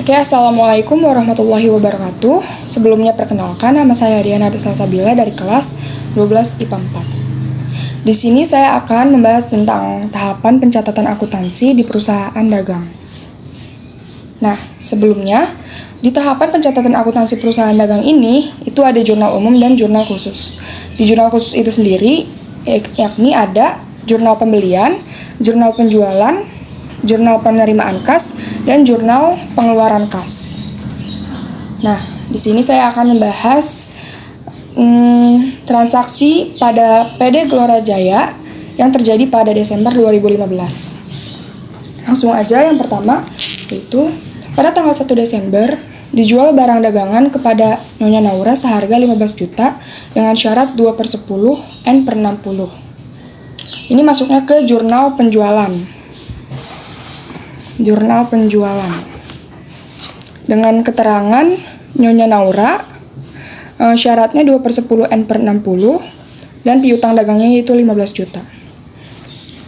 Oke, Assalamualaikum warahmatullahi wabarakatuh. Sebelumnya perkenalkan, nama saya Diana Salsabila dari kelas 12 IPA 4. Di sini saya akan membahas tentang tahapan pencatatan akuntansi di perusahaan dagang. Nah, sebelumnya, di tahapan pencatatan akuntansi perusahaan dagang ini, itu ada jurnal umum dan jurnal khusus. Di jurnal khusus itu sendiri, yakni ada jurnal pembelian, jurnal penjualan, jurnal penerimaan kas, dan jurnal pengeluaran kas. Nah, di sini saya akan membahas transaksi pada PD Gelora Jaya yang terjadi pada Desember 2015. Langsung aja yang pertama, yaitu pada tanggal 1 Desember dijual barang dagangan kepada Nyonya Naura seharga 15 juta dengan syarat 2/10 N/60. Ini masuknya ke jurnal penjualan. Jurnal penjualan dengan keterangan Nyonya Naura, syaratnya 2/10 N/60 dan piutang dagangnya yaitu 15 juta.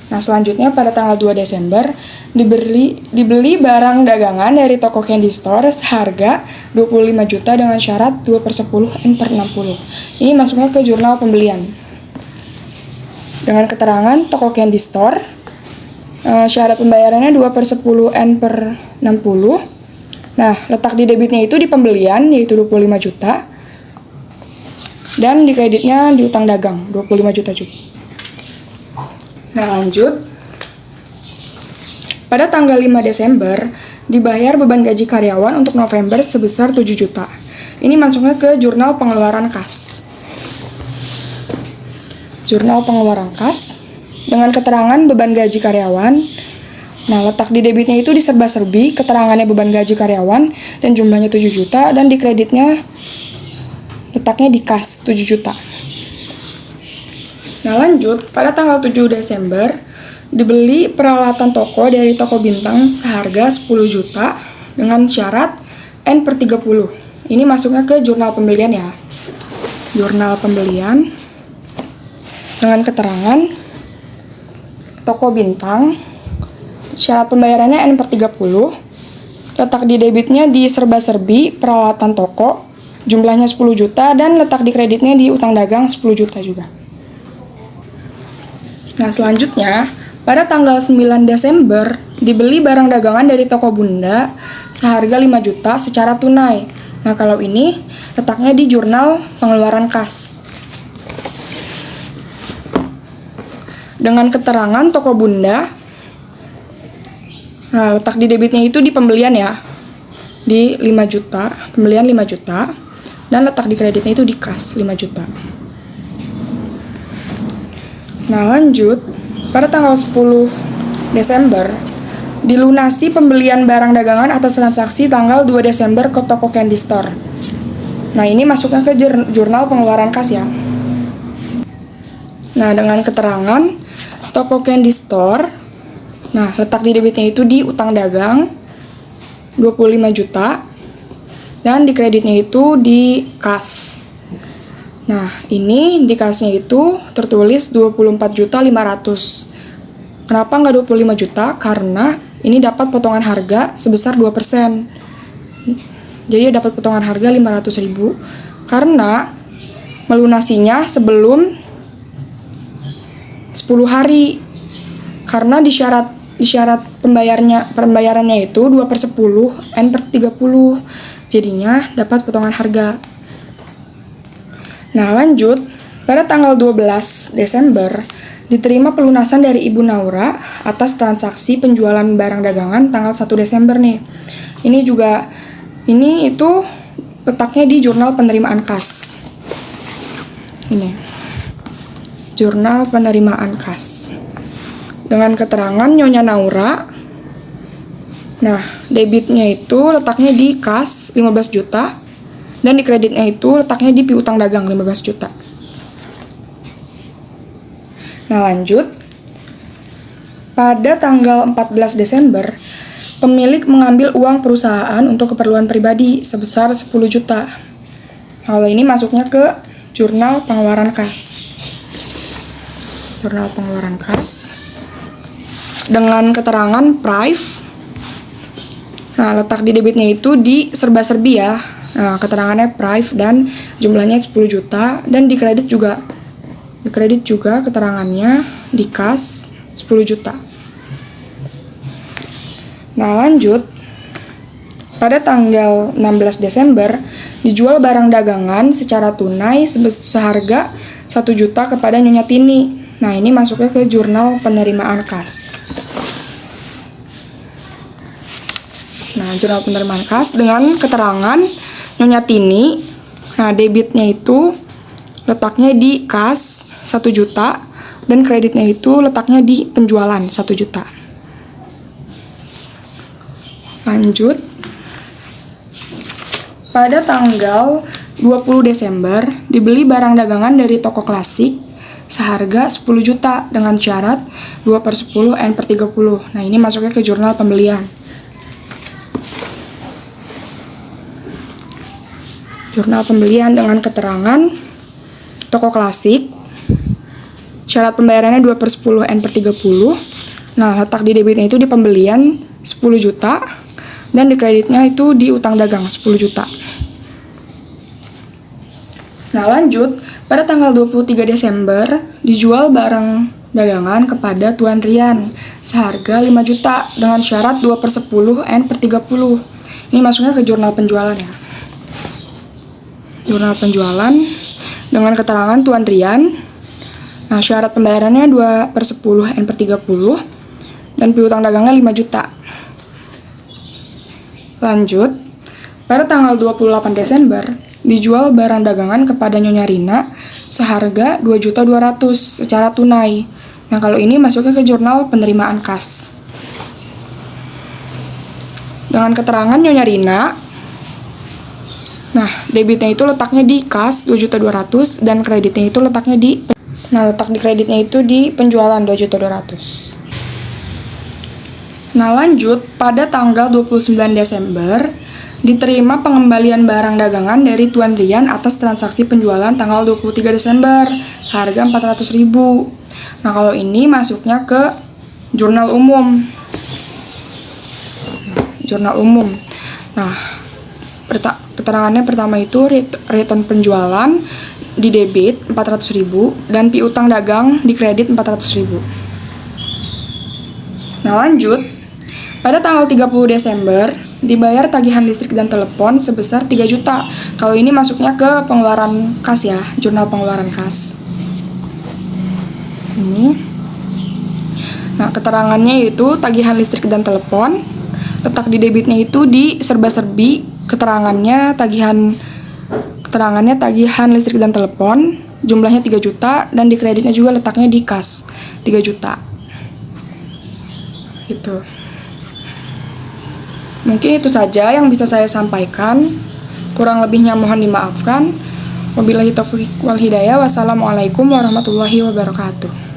Nah, selanjutnya pada tanggal 2 Desember dibeli barang dagangan dari toko Candy Store seharga 25 juta dengan syarat 2/10 N/60. Ini masuknya ke jurnal pembelian dengan keterangan toko Candy Store, syarat pembayarannya 2/10 N/60. Nah, letak di debitnya itu di pembelian, yaitu 25 juta. Dan di kreditnya di utang dagang, 25 juta juga. Nah, lanjut. Pada tanggal 5 Desember, dibayar beban gaji karyawan untuk November sebesar 7 juta. Ini masuknya ke jurnal pengeluaran kas. Jurnal pengeluaran kas dengan keterangan beban gaji karyawan. Nah, letak di debitnya itu di serba-serbi, keterangannya beban gaji karyawan dan jumlahnya 7 juta, dan di kreditnya letaknya di kas 7 juta. Nah, lanjut, pada tanggal 7 Desember dibeli peralatan toko dari toko bintang seharga 10 juta dengan syarat N/30. Ini masuknya ke jurnal pembelian ya. Jurnal pembelian dengan keterangan toko bintang, syarat pembayarannya N/30, letak di debitnya di serba-serbi peralatan toko, jumlahnya 10 juta, dan letak di kreditnya di utang dagang 10 juta juga. Nah, selanjutnya, pada tanggal 9 Desember, dibeli barang dagangan dari toko Bunda seharga 5 juta secara tunai. Nah, kalau ini letaknya di jurnal pengeluaran kas. Dengan keterangan toko Bunda, nah, letak di debitnya itu di pembelian ya, di 5 juta, pembelian 5 juta, dan letak di kreditnya itu di kas 5 juta. Nah, lanjut, pada tanggal 10 Desember, dilunasi pembelian barang dagangan atas transaksi tanggal 2 Desember ke toko Candy Store. Nah, ini masuknya ke jurnal pengeluaran kas ya. Nah, dengan keterangan toko Candy Store, nah, letak di debitnya itu di utang dagang 25 juta dan di kreditnya itu di kas. Nah, ini di kasnya itu tertulis 24.500.000. Kenapa nggak 25 juta? Karena ini dapat potongan harga sebesar 2%. Jadi dapat potongan harga 500.000 karena melunasinya sebelum 10 hari. Karena di syarat pembayarannya itu 2/10 N/30. Jadinya dapat potongan harga. Nah, lanjut, pada tanggal 12 Desember diterima pelunasan dari Ibu Naura atas transaksi penjualan barang dagangan tanggal 1 Desember nih. Ini itu letaknya di jurnal penerimaan kas. Ini. Jurnal penerimaan kas. Dengan keterangan Nyonya Naura. Nah, debitnya itu letaknya di kas 15 juta dan di kreditnya itu letaknya di piutang dagang 15 juta. Nah, lanjut. Pada tanggal 14 Desember, pemilik mengambil uang perusahaan untuk keperluan pribadi sebesar 10 juta. Kalau ini masuknya ke jurnal pengeluaran kas. Jurnal pengeluaran kas. Dengan keterangan prive Nah, letak di debitnya itu di serba-serbi ya. Nah, keterangannya prive dan jumlahnya 10 juta dan di kredit juga. Di kredit juga keterangannya di kas 10 juta. Nah, lanjut. Pada tanggal 16 Desember, dijual barang dagangan secara tunai seharga 1 juta kepada Nyonya Tini. Nah, ini masuknya ke jurnal penerimaan kas. Nah, jurnal penerimaan kas dengan keterangan Nyonya Tini. Nah, debitnya itu letaknya di kas 1 juta dan kreditnya itu letaknya di penjualan 1 juta. Lanjut. Pada tanggal 20 Desember, dibeli barang dagangan dari toko klasik seharga 10 juta dengan syarat 2/10 N/30. Nah, ini masuknya ke jurnal pembelian. Jurnal pembelian dengan keterangan toko klasik, syarat pembayarannya 2/10 N/30. Nah, letak di debitnya itu di pembelian 10 juta dan di kreditnya itu di utang dagang 10 juta. Nah, lanjut, pada tanggal 23 Desember dijual barang dagangan kepada Tuan Rian seharga 5 juta dengan syarat 2/10 N/30. Ini masuknya ke jurnal penjualan ya. Jurnal penjualan dengan keterangan Tuan Rian. Nah, syarat pembayarannya 2/10 N/30 dan piutang dagangnya 5 juta. Lanjut, pada tanggal 28 Desember dijual barang dagangan kepada Nyonya Rina seharga 2.200.000 secara tunai. Nah, kalau ini masuknya ke jurnal penerimaan kas. Dengan keterangan Nyonya Rina, nah, debitnya itu letaknya di kas 2.200.000 dan kreditnya itu letaknya di, nah, letak di kreditnya itu di penjualan 2.200.000. Nah, lanjut, pada tanggal 29 Desember diterima pengembalian barang dagangan dari Tuan Rian atas transaksi penjualan tanggal 23 Desember seharga 400.000. Nah, kalau ini masuknya ke jurnal umum. Jurnal umum. Nah, keterangannya pertama itu return penjualan di debit 400.000 dan piutang dagang di kredit 400.000. Nah, lanjut, pada tanggal 30 Desember dibayar tagihan listrik dan telepon sebesar 3 juta. Kalau ini masuknya ke pengeluaran kas ya, jurnal pengeluaran kas. Ini. Nah, keterangannya itu tagihan listrik dan telepon, letak di debitnya itu di serba-serbi, keterangannya tagihan listrik dan telepon, jumlahnya 3 juta dan di kreditnya juga letaknya di kas 3 juta. Gitu. Mungkin itu saja yang bisa saya sampaikan. Kurang lebihnya mohon dimaafkan. Wabillahi taufiq wal hidayah. Wassalamualaikum warahmatullahi wabarakatuh.